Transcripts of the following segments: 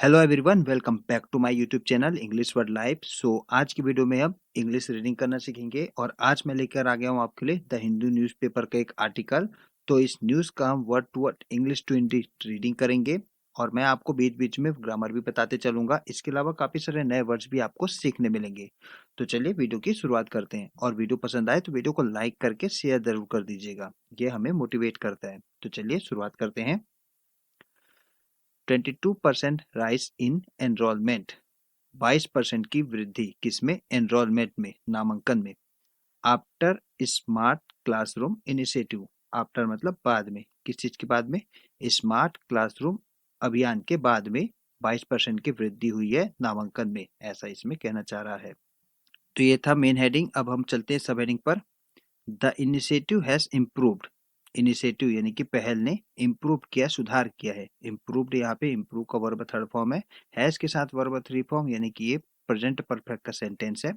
Hello everyone, welcome back to my YouTube channel English word live. आज की video में हम इंग्लिश रीडिंग करना सीखेंगे और आज मैं लेकर आ गया हूँ आपके लिए द हिंदू न्यूज़पेपर का एक आर्टिकल। तो इस न्यूज़ का हम word to word English to English reading करेंगे और मैं आपको बीच बीच में ग्रामर भी बताते चलूंगा। इसके अलावा काफ़ी सारे नए वर्ड्स भी आपको सीखने मिलेंगे। तो चलिए वीडियो की शुरुआत करते हैं और वीडियो पसंद आए तो वीडियो को लाइक करके शेयर जरूर कर दीजिएगा, ये हमें मोटिवेट करता है। तो चलिए शुरुआत करते हैं। 22% राइज इन एनरोलमेंट, 22% की वृद्धि किसमें? एनरोलमेंट में, नामांकन में। After smart classroom initiative, after मतलब बाद में, किस चीज के बाद में? स्मार्ट क्लासरूम अभियान के बाद में 22% की वृद्धि हुई है नामांकन में, ऐसा इसमें कहना चाह रहा है। तो ये था मेन हेडिंग। अब हम चलते हैं सब हेडिंग पर। The initiative has improved, initiative यानी कि पहल ने इम्प्रूव किया, सुधार किया है। इम्प्रूव्ड यहाँ पे इम्प्रूव का वर्ब थर्ड फॉर्म है, हैज के साथ वर्ब थ्री फॉर्म, यानी कि ये प्रेजेंट परफेक्ट का सेंटेंस है।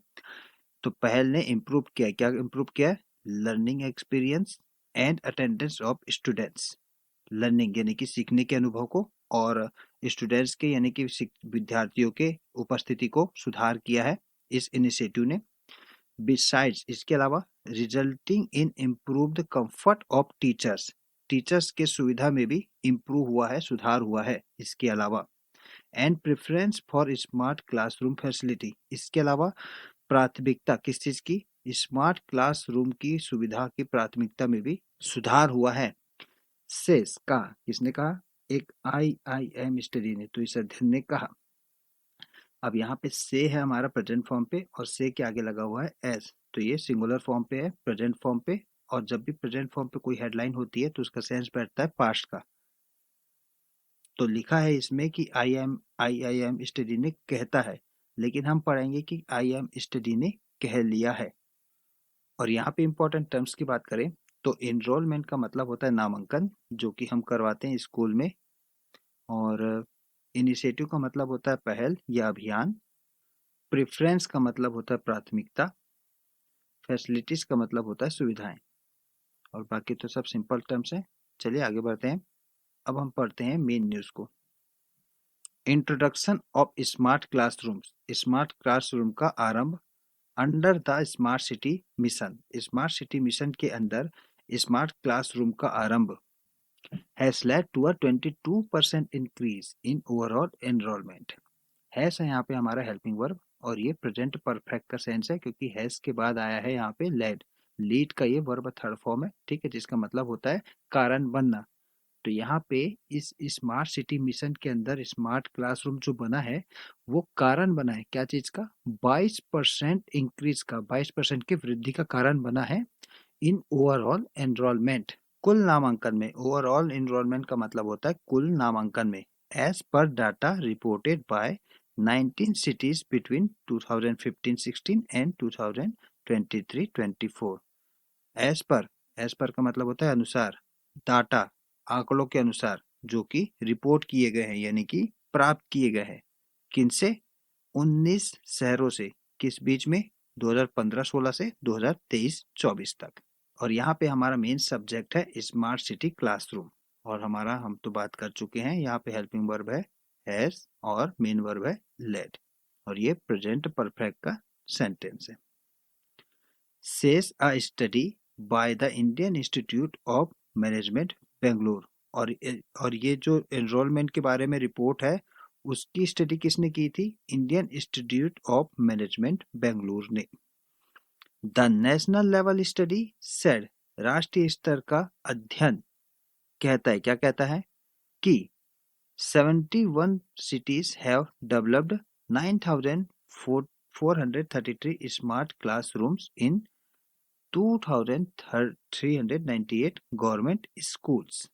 तो पहल ने इम्प्रूव किया, क्या इम्प्रूव किया है? Learning experience and attendance of students, learning यानी कि सीखने के अनुभव को, और स्टूडेंट्स के यानी कि विद्यार्थियों के उपस्थिति को सुधार किया है इस इनिशिएटिव ने। बिसाइड्स, इसके अलावा, resulting in improved comfort of teachers, teachers के सुविधा में भी इम्प्रूव हुआ है, सुधार हुआ है इसके अलावा। And preference for smart classroom facility, इसके अलावा प्राथमिकता किस चीज की? स्मार्ट क्लासरूम की सुविधा की प्राथमिकता में भी सुधार हुआ है। सेस, कहा, किसने कहा? एक IIM स्टडी ने, तो इस अध्ययन ने कहा। अब यहाँ पे से है हमारा प्रेजेंट फॉर्म पे और से के आगे लगा हुआ है एस, तो ये सिंगुलर फॉर्म पे है, प्रेजेंट फॉर्म पे। और जब भी प्रेजेंट फॉर्म पे कोई हेडलाइन होती है तो उसका सेंस बैठता है पास्ट का। तो लिखा है इसमें कि IIM स्टडी ने कहता है, लेकिन हम पढ़ेंगे कि IIM स्टडी ने कह लिया है। और यहाँ पे इंपॉर्टेंट टर्म्स की बात करें तो एनरोलमेंट का मतलब होता है नामांकन, जो कि हम करवाते हैं स्कूल में। और इनिशिएटिव का मतलब होता है पहल या अभियान। प्रेफरेंस का मतलब होता है प्राथमिकता। फैसिलिटीज का मतलब होता है सुविधाएं। और बाकी तो सब सिंपल टर्म्स हैं। चलिए आगे बढ़ते हैं। अब हम पढ़ते हैं मेन न्यूज को। Introduction of smart classrooms, smart classroom का आरंभ। Under the smart city mission, smart city mission के अंदर स्मार्ट क्लासरूम का आरंभ has led to a 22% increase in overall enrolment. Has है यहाँ पे हमारा हेल्पिंग वर्ब और ये प्रेजेंट परफेक्ट का सेंस है, क्योंकि हैज के बाद आया है यहाँ पे लेड। लीड का ये वर्ब थर्ड फॉर्म है, ठीक है, जिसका मतलब होता है कारण बनना। तो यहाँ पे इस स्मार्ट सिटी मिशन के अंदर स्मार्ट क्लासरूम जो बना है वो कारण बना है, क्या चीज का? 22% इंक्रीज का, 22% की वृद्धि का कारण बना है इन ओवरऑल एनरोलमेंट, कुल नामांकन में। ओवरऑल एनरोलमेंट का मतलब होता है कुल नामांकन में। As per data reported by 19 cities between 2015-16 and 2023-24। As per का मतलब होता है अनुसार, डाटा आंकड़ों के अनुसार, जो कि रिपोर्ट किए गए हैं यानी कि प्राप्त किए गए हैं। किनसे? 19 शहरों से। किस बीच में? 2015-16 से 2023-24 तक। और यहाँ पे हमारा मेन सब्जेक्ट है स्मार्ट सिटी क्लासरूम। और हमारा, हम तो बात कर चुके हैं, यहाँ पे हेल्पिंग वर्ब है हैज और मेन वर्ब है लेड, और ये प्रेजेंट परफेक्ट का सेंटेंस है। Says a study by the Indian Institute of Management Bengaluru. और ये जो एनरोलमेंट के बारे में रिपोर्ट है उसकी स्टडी किसने की थी? Indian Institute of Management Bengaluru ने। The national level study said, राष्ट्रीय स्तर का अध्ययन कहता है, क्या कहता है? कि 71 cities have developed 9,433 smart classrooms in 2,398 government schools.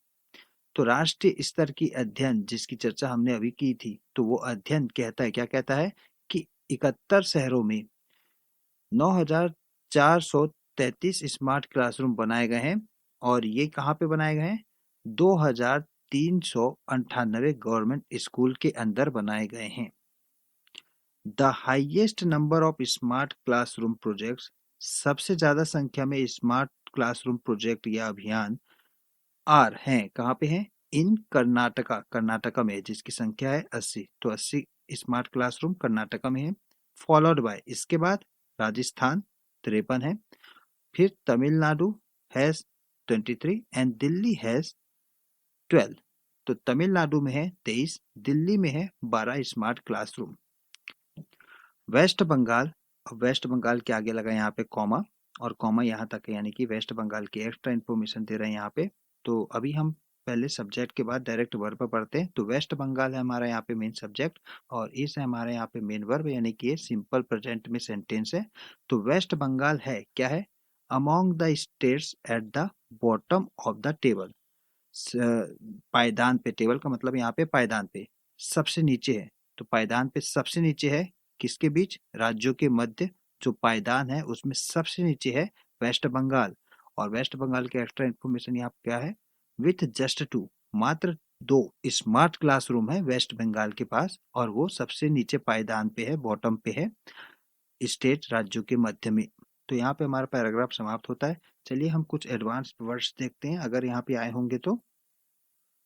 तो राष्ट्रीय स्तर की अध्ययन जिसकी चर्चा हमने अभी की थी, तो वो अध्ययन कहता है, क्या कहता है? कि 71 शहरों में 9,433 स्मार्ट क्लासरूम बनाए गए हैं। और ये कहाँ पे बनाए गए हैं? 2,398 गवर्नमेंट स्कूल के अंदर बनाए गए हैं। The highest number of smart classroom projects, सबसे ज्यादा संख्या में स्मार्ट क्लासरूम प्रोजेक्ट या अभियान आर हैं, कहाँ पे हैं? इन कर्नाटका, कर्नाटका में है, जिसकी संख्या है 80, तो 80 स्मार्ट क्लासरूम कर्नाटका में है। फॉलोड बाय, इसके बाद राजस्थान 53 है, फिर Tamil Nadu has 23 and Delhi has 12। तो तमिलनाडु में है 23, दिल्ली में है 12 स्मार्ट क्लासरूम। वेस्ट बंगाल, अब वेस्ट बंगाल के आगे लगा यहाँ पे कॉमा, और कॉमा यहाँ तक है, यानी कि वेस्ट बंगाल की एक्स्ट्रा इन्फॉर्मेशन दे रहे हैं यहाँ पे। तो अभी हम पहले सब्जेक्ट के बाद डायरेक्ट वर्ब पर पढ़ते हैं। तो वेस्ट बंगाल है हमारा यहाँ पे मेन सब्जेक्ट, और इस है हमारे यहाँ पे मेन वर्ब, यानी कि ये सिंपल प्रेजेंट में सेंटेंस है। तो वेस्ट बंगाल है क्या है, among the states at the bottom of the table. पायदान पे, टेबल का मतलब यहाँ पे पायदान पे, सबसे नीचे है। तो पायदान पे सबसे नीचे है, किसके बीच, राज्यों के मध्य जो पायदान है उसमें सबसे नीचे है वेस्ट बंगाल। और वेस्ट बंगाल के एक्स्ट्रा इन्फॉर्मेशन यहाँ पे क्या है, विथ जस्ट 2, मात्र 2 स्मार्ट क्लासरूम है वेस्ट बंगाल के पास, और वो सबसे नीचे पायदान पे है, बॉटम पे है, स्टेट राज्यों के मध्य में। तो यहाँ पे हमारा पैराग्राफ समाप्त होता है। चलिए हम कुछ एडवांस वर्ड्स देखते हैं, अगर यहाँ पे आए होंगे तो।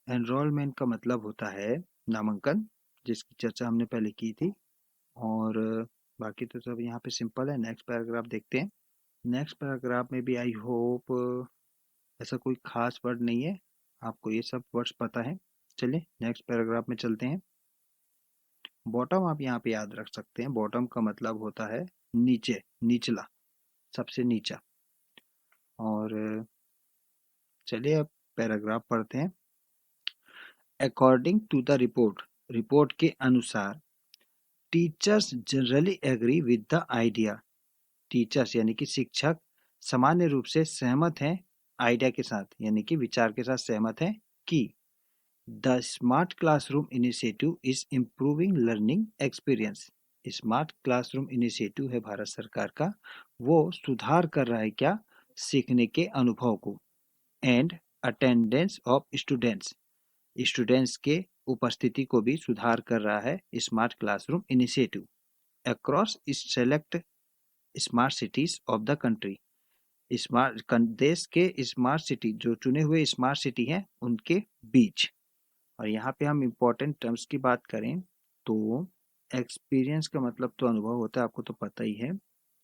एनरोलमेंट का मतलब होता है नामांकन, जिसकी चर्चा हमने पहले की थी, और बाकी तो सब यहाँ पे सिंपल है। नेक्स्ट पैराग्राफ देखते हैं। नेक्स्ट पैराग्राफ में भी आई होप ऐसा कोई खास वर्ड नहीं है, आपको ये सब वर्ड्स पता है। चलिए नेक्स्ट पैराग्राफ में चलते हैं। बॉटम आप यहाँ पे याद रख सकते हैं, बॉटम का मतलब होता है नीचे, निचला, सबसे नीचा। और चलिए अब पैराग्राफ पढ़ते हैं। According to the report, report के अनुसार, teachers generally agree with the idea, teachers यानी कि शिक्षक सामान्य रूप से सहमत हैं आइडिया के साथ, यानी कि विचार के साथ सहमत हैं कि the smart classroom initiative is improving learning experience. Smart classroom initiative है भारत सरकार का, वो सुधार कर रहा है क्या, सीखने के अनुभव को। And attendance of students, students के उपस्थिति को भी सुधार कर रहा है smart classroom initiative. Across select smart cities of the country, smart देश के स्मार्ट सिटी, जो चुने हुए स्मार्ट सिटी हैं उनके बीच। और यहाँ पे हम इम्पोर्टेंट टर्म्स की बात करें तो एक्सपीरियंस का मतलब तो अनुभव होता है, आपको तो पता ही है।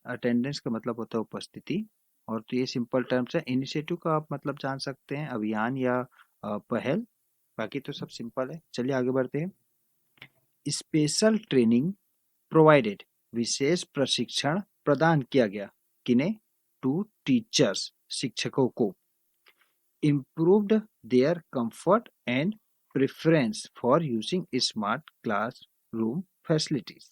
अटेंडेंस का मतलब होता है उपस्थिति, और तो ये सिंपल टर्म्स है। इनिशिएटिव का आप मतलब जान सकते हैं अभियान या पहल, बाकी तो सब सिंपल है। चलिए आगे बढ़ते हैं। स्पेशल ट्रेनिंग प्रोवाइडेड, विशेष प्रशिक्षण प्रदान किया गया, किन्हें, टू टीचर्स, शिक्षकों को। Improved there comfort and preference for using smart classroom facilities,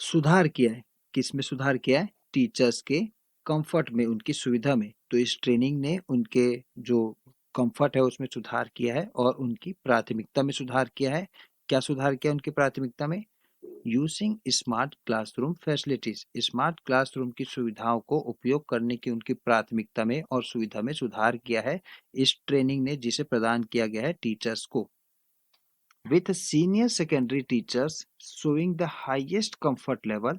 सुधार किया है, किस में सुधार किया है, टीचर्स के कंफर्ट में, उनकी सुविधा में। तो इस ट्रेनिंग ने उनके जो कंफर्ट है उसमें सुधार किया है, और उनकी प्राथमिकता में सुधार किया है। क्या सुधार किया उनकी प्राथमिकता में, using smart classroom facilities, smart classroom की सुविधाओं को उपयोग करने की उनकी प्राथमिकता में और सुविधा में सुधार किया है इस ट्रेनिंग ने, जिसे प्रदान किया गया है टीचर्स को। With senior secondary teachers showing the highest comfort level,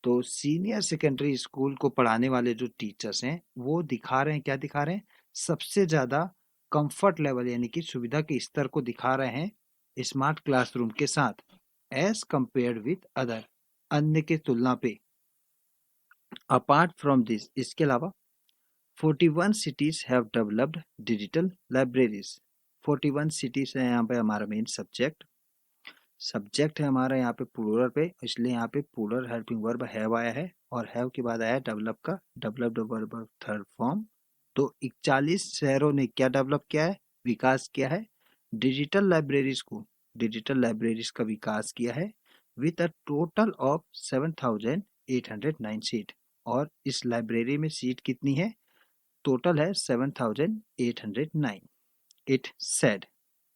तो सीनियर सेकेंडरी स्कूल को पढ़ाने वाले जो टीचर्स हैं वो दिखा रहे हैं, क्या दिखा रहे हैं, सबसे ज्यादा कंफर्ट लेवल यानी कि सुविधा के स्तर को दिखा रहे हैं स्मार्ट क्लासरूम के साथ, एज कंपेयर्ड विथ अदर, अन्य के तुलना पे। अपार्ट फ्रॉम दिस, इसके अलावा 41 cities have developed digital libraries, 41 cities है यहाँ पे हमारा मेन सब्जेक्ट, सब्जेक्ट है हमारा यहाँ पे प्लूरल पे, इसलिए यहाँ पे प्लूरल हेल्पिंग वर्ब हैव आया है, और हैव के बाद आया डेवलप का, डेवलप्ड वर्ब थर्ड फॉर्म। तो 41 शहरों ने क्या डेवलप किया है, विकास किया है डिजिटल लाइब्रेरीज को, डिजिटल लाइब्रेरीज का विकास किया है, with a total of 7,809 seat. और इस लाइब्रेरी में सीट कितनी है, टोटल है 7,809। इट सेड,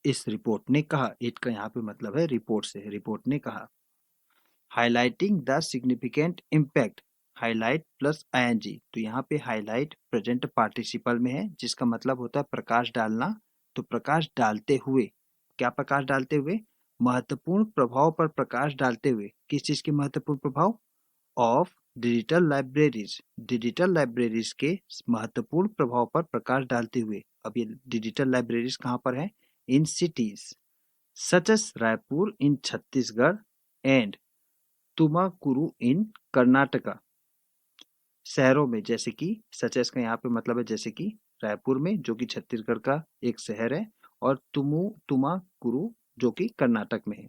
इस रिपोर्ट ने कहा, इट का यहाँ पे मतलब है रिपोर्ट से, रिपोर्ट ने कहा। Highlighting the significant impact, highlight plus ING, तो यहाँ पे हाईलाइट प्रेजेंट पार्टिसिपल में है, जिसका मतलब होता है प्रकाश डालना। तो प्रकाश डालते हुए, क्या प्रकाश डालते हुए, महत्वपूर्ण प्रभाव पर प्रकाश डालते हुए, किस चीज के महत्वपूर्ण प्रभाव, of digital libraries, digital libraries के महत्वपूर्ण प्रभाव पर प्रकाश डालते हुए, अब ये डिजिटल लाइब्रेरीज कहाँ पर है? In cities such as Raipur in Chhattisgarh and Tumakuru in Karnataka. शहरों में, जैसे कि सच एस का यहाँ पे मतलब है जैसे कि रायपुर में, जो कि छत्तीसगढ़ का एक शहर है, और तुमाकुरु जो कि कर्नाटक में है।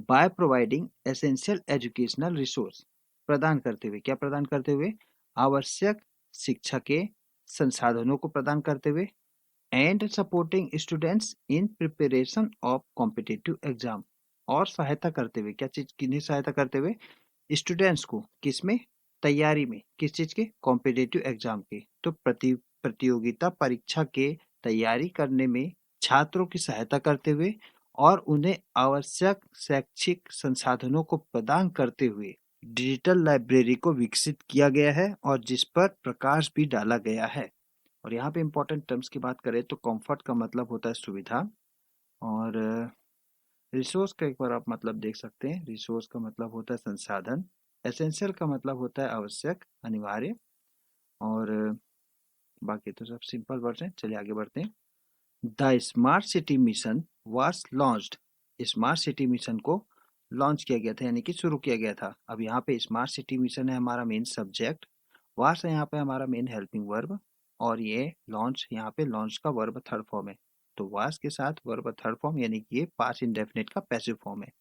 By providing essential educational resource, प्रदान करते हुए, क्या प्रदान करते हुए? आवश्यक शिक्षा के संसाधनों को प्रदान करते हुए, and supporting students in preparation of competitive exam, और सहायता करते हुए, क्या चीज, किन्हें सहायता करते हुए? स्टूडेंट्स को, किसमें? तैयारी में, किस चीज के? कॉम्पिटिटिव एग्जाम के। तो प्रतियोगिता परीक्षा के तैयारी करने में छात्रों की सहायता करते हुए और उन्हें आवश्यक शैक्षिक संसाधनों को प्रदान करते हुए डिजिटल लाइब्रेरी को विकसित किया गया है और जिस पर प्रकाश भी डाला गया है। और यहाँ पे इंपॉर्टेंट टर्म्स की बात करें तो कंफर्ट का मतलब होता है सुविधा, और रिसोर्स का एक बार आप मतलब देख सकते हैं। रिसोर्स का मतलब होता है संसाधन, एसेंशियल का मतलब होता है आवश्यक, अनिवार्य, और बाकी तो सब सिंपल वर्ड्स हैं। चलिए आगे बढ़ते हैं। The smart city mission was launched, smart city mission को लॉन्च किया गया था, यानी कि शुरू किया गया था। अब यहाँ पे स्मार्ट सिटी मिशन है हमारा मेन सब्जेक्ट, वास है यहाँ पे हमारा मेन हेल्पिंग वर्ब, और ये लॉन्च, यहाँ पे लॉन्च का वर्ब थर्ड फॉर्म है। तो वास के साथ वर्ब थर्ड फॉर्म, यानी कि ये पास्ट इंडेफिनिट का पैसिव फॉर्म है।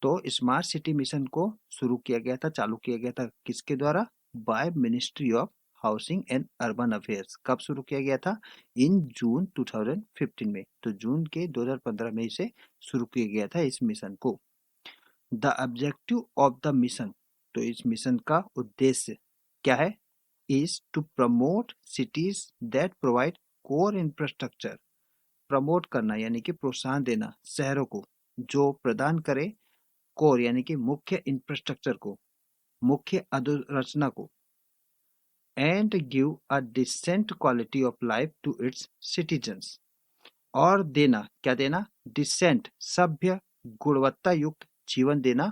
तो स्मार्ट सिटी मिशन को शुरू किया गया था, चालू किया गया था किसके द्वारा? By ministry of housing and urban affairs. कब शुरू किया गया था? इन जून 2015 में। तो जून के 2015 में इसे शुरू किया गया था इस मिशन को। The objective of the mission, तो इस मिशन का उद्देश्य क्या है? Is to promote cities that provide core infrastructure, promote करना यानी कि प्रोत्साहन देना शहरों को जो प्रदान करे कोर यानी कि मुख्य इंफ्रास्ट्रक्चर को, मुख्य अधोरचना को, and give a decent quality of life to its citizens, और देना, क्या देना? डिसेंट, सभ्य, गुणवत्ता युक्त जीवन देना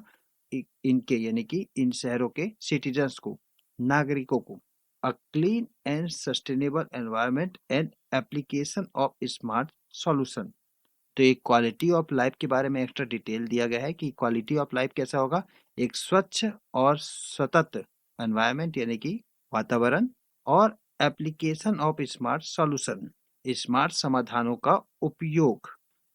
इनके यानी कि इन शहरों के सिटीजन्स को, नागरिकों को। A clean and sustainable environment and application of smart solution. तो एक क्वालिटी ऑफ लाइफ के बारे में एक्स्ट्रा डिटेल दिया गया है कि क्वालिटी ऑफ लाइफ कैसा होगा? एक स्वच्छ और सतत एनवायरनमेंट यानी कि वातावरण, और application of smart solution, smart समाधानों का उपयोग।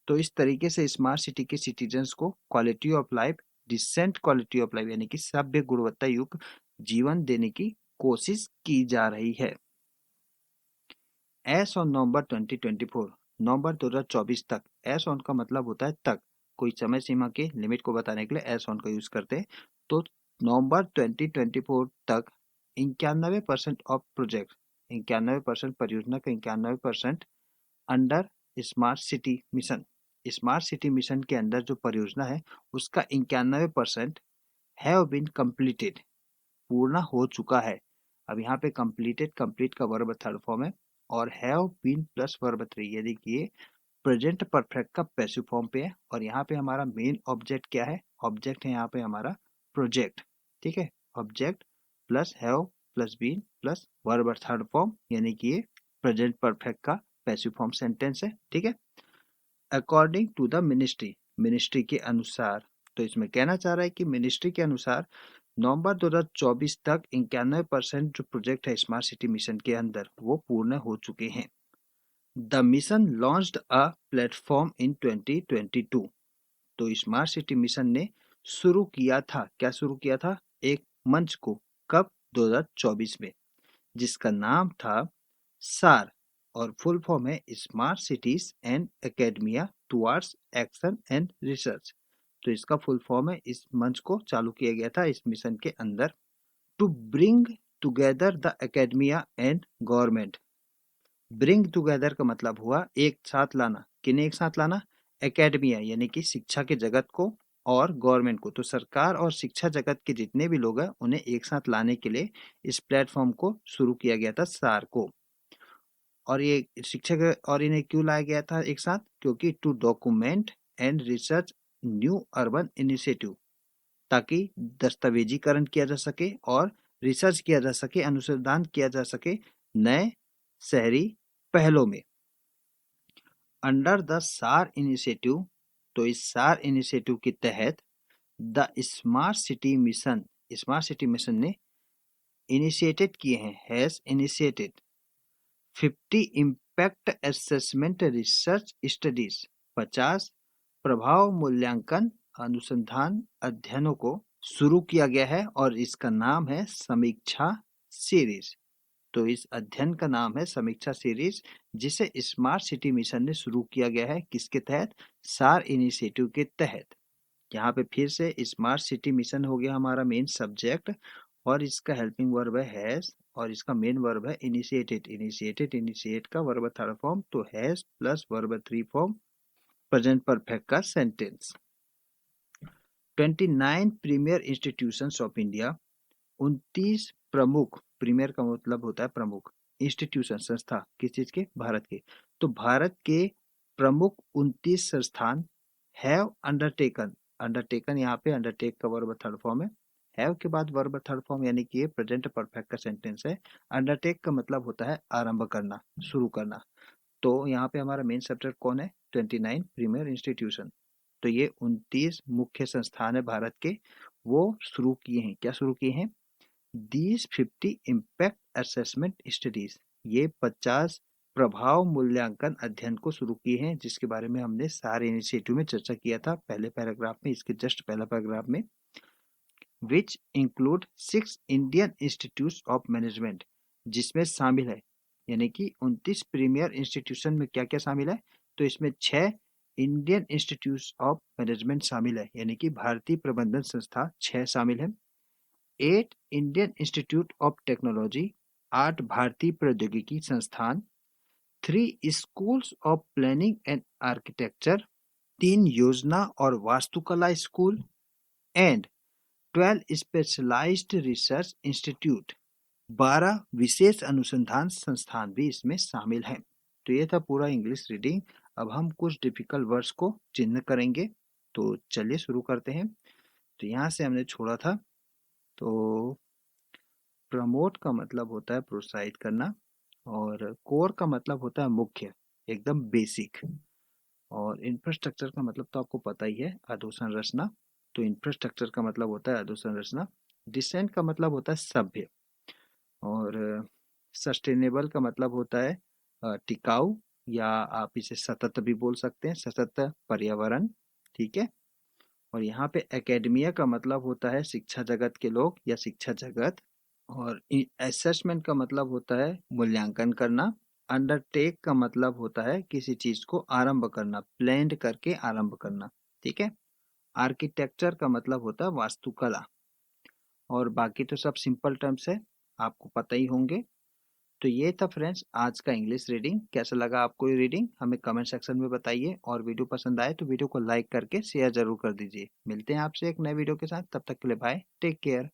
तो इस तरीके से स्मार्ट सिटी के सिटीजन्स को quality of life, decent quality of life यानी कि सभ्य गुणवत्ता युक्त जीवन देने की कोशिश की जा रही है। एस ऑन नवंबर 2024, नवंबर 2024 तक। एस ऑन का मतलब होता है तक, कोई समय सीमा के लिमिट को बताने के लिए एस ऑन का यूज करते हैं। तो नवंबर 2024 तक 91% ऑफ प्रोजेक्ट, 91% परियोजना का 91% under smart city mission, smart city mission के अंदर जो परियोजना है उसका 91% हैव बीन कंप्लीटेड, पूर्ण हो चुका है। अब यहाँ पे कंप्लीटेड, कंप्लीट का वर्ब थर्ड फॉर्म है, और हैव बीन प्लस वर्ब 3 यानी कि ये प्रेजेंट परफेक्ट का पैसिव फॉर्म पे है। और यहाँ पे हमारा मेन ऑब्जेक्ट क्या है? ऑब्जेक्ट है यहाँ पे हमारा प्रोजेक्ट, ठीक है। Object plus have plus been plus verb third form यानी कि ये प्रेजेंट परफेक्ट का पैसिव फॉर्म सेंटेंस है, ठीक है। According to the ministry, ministry के अनुसार, तो इसमें कहना चाह रहा है कि मिनिस्ट्री के अनुसार नवंबर 2024 तक 91% जो प्रोजेक्ट है स्मार्ट सिटी मिशन के अंदर वो पूर्ण हो चुके हैं। The mission launched a platform इन 2022, तो स्मार्ट सिटी मिशन ने शुरू किया था, क्या शुरू किया था? एक मंच को, कब? 2024 में, जिसका नाम था सार, और फुल फॉर्म है smart cities and academia towards action and research. तो इसका फुल फॉर्म है, इस मंच को चालू किया गया था इस मिशन के अंदर। To bring together the academia and government, bring together का मतलब हुआ एक साथ लाना, किन्हें एक साथ लाना? एकेडमिया यानी कि शिक्षा के जगत को, और गवर्नमेंट को, तो सरकार और शिक्षा जगत के जितने भी लोग हैं उन्हें एक साथ लाने के लिए इस प्लेटफॉर्म को शुरू किया गया था, सार को। और ये शिक्षक, और इन्हें क्यों लाया गया था एक साथ? क्योंकि to document and research new urban initiative, ताकि दस्तावेजीकरण किया जा सके और रिसर्च किया जा सके, अनुसंधान किया जा सके नए शहरी पहलों में। अंडर द सार इनिशिएटिव, तो इस सार इनिशिएटिव के तहत द स्मार्ट सिटी मिशन ने इनिशिएटेड किए हैं, has initiated 50 impact assessment research studies, 50 प्रभाव मूल्यांकन अनुसंधान अध्ययनों को शुरू किया गया है और इसका नाम है समीक्षा सीरीज। तो इस अध्ययन का नाम है समीक्षा सीरीज, जिसे स्मार्ट सिटी मिशन ने शुरू किया गया है। किसके तहत? सार इनिशिएटिव के तहत। यहाँ पे फिर से स्मार्ट सिटी मिशन हो गया हमारा मेन सब्जेक्ट, और इसका हेल्पिंग वर्ब है हैज, और इसका मेन वर्ब है इनिशिएटेड। इनिशिएट का वर्ब थर्ड फॉर्म, तो has plus verb three form present perfect का sentence. 29 premier institutions of India, 29 प्रमुख, प्रीमियर का मतलब होता है प्रमुख, इंस्टीट्यूशन संस्था, किस चीज के? भारत के। तो भारत के प्रमुख 29 संस्थान हैव अंडरटेकन, अंडरटेकन यहाँ पे अंडरटेक का वर्ब थर्ड फॉर्म है, हैव के बाद वर्ब थर्ड फॉर्म, यानी कि ये प्रेजेंट परफेक्ट का सेंटेंस है। अंडरटेक का मतलब होता है आरंभ करना, शुरू करना। तो यहाँ पे हमारा मेन सब्जेक्ट कौन है? 29 प्रीमियर इंस्टीट्यूशन। तो ये 29 मुख्य संस्थान है भारत के, वो शुरू किए हैं। क्या शुरू किए हैं? These 50 impact assessment studies, ये 50 प्रभाव मूल्यांकन अध्ययन को शुरू किए हैं, जिसके बारे में हमने सारे इनिशिएटिव में चर्चा किया था पहले पैराग्राफ में, इसके जस्ट पहला पैराग्राफ में। Which include 6 Indian Institute of management, जिसमें शामिल है, यानी कि 29 प्रीमियर इंस्टीट्यूशन में क्या क्या शामिल है? तो इसमें 6 इंडियन इंस्टीट्यूट ऑफ मैनेजमेंट शामिल है, यानी कि भारतीय प्रबंधन संस्था 6 शामिल है। 8 इंडियन इंस्टीट्यूट ऑफ टेक्नोलॉजी, 8 भारतीय प्रौद्योगिकी संस्थान। 3 schools of planning and architecture, 3 योजना और वास्तुकला school. And 12 specialised research institute, 12 विशेष अनुसंधान संस्थान भी इसमें शामिल हैं। तो ये था पूरा इंग्लिश रीडिंग। अब हम कुछ डिफिकल्ट वर्ड्स को चिन्ह करेंगे, तो चलिए शुरू करते हैं। तो यहाँ से हमने छोड़ा था, तो प्रमोट का मतलब होता है प्रोत्साहित करना, और कोर का मतलब होता है मुख्य, एकदम बेसिक। और इंफ्रास्ट्रक्चर का मतलब तो आपको पता ही है, अधोसंरचना। तो इंफ्रास्ट्रक्चर का मतलब होता है अधोसंरचना। डिसेंट का मतलब होता है सभ्य, और सस्टेनेबल का मतलब होता है टिकाऊ, या आप इसे सतत भी बोल सकते हैं, सतत पर्यावरण। ठीक है। और यहाँ पे एकेडमिया का मतलब होता है शिक्षा जगत के लोग या शिक्षा जगत। और असेसमेंट का मतलब होता है मूल्यांकन करना। अंडरटेक का मतलब होता है किसी चीज को आरंभ करना, प्लान करके आरंभ करना। ठीक है। आर्किटेक्चर का मतलब होता है वास्तुकला। और बाकी तो सब सिंपल टर्म्स है, आपको पता ही होंगे। तो ये था फ्रेंड्स आज का इंग्लिश रीडिंग। कैसा लगा आपको ये रीडिंग, हमें कमेंट सेक्शन में बताइए। और वीडियो पसंद आए तो वीडियो को लाइक करके शेयर जरूर कर दीजिए। मिलते हैं आपसे एक नए वीडियो के साथ, तब तक के लिए बाय, टेक केयर।